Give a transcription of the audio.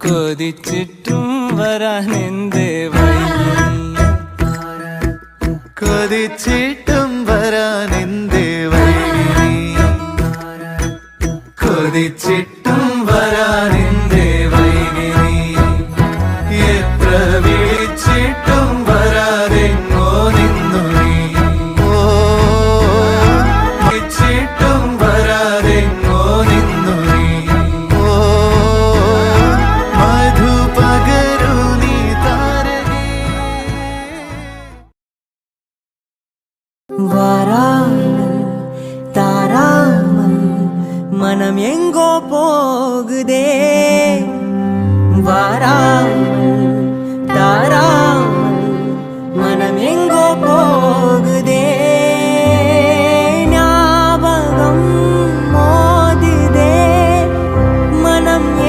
കൊതിച്ചിട്ടും വരാനെന്തേ വൈകി, കൊതിച്ചിട്ടും വരാനെന്തേ വൈകി, കൊതിച്ചിട്ടും വരാനെന്തേ വൈകി, എത്ര വിളിച്ചിട്ടും വരാതെങ്ങോ നിന്നു നീ, വിളിച്ചിട്ടും വരാതെങ്ങോ നിന്നു നീ, മധു പകരു നീ താരകേ. வாராமல் தாராமல் மனம் எங்கோ போகுதே, வாராமல் தாராமல்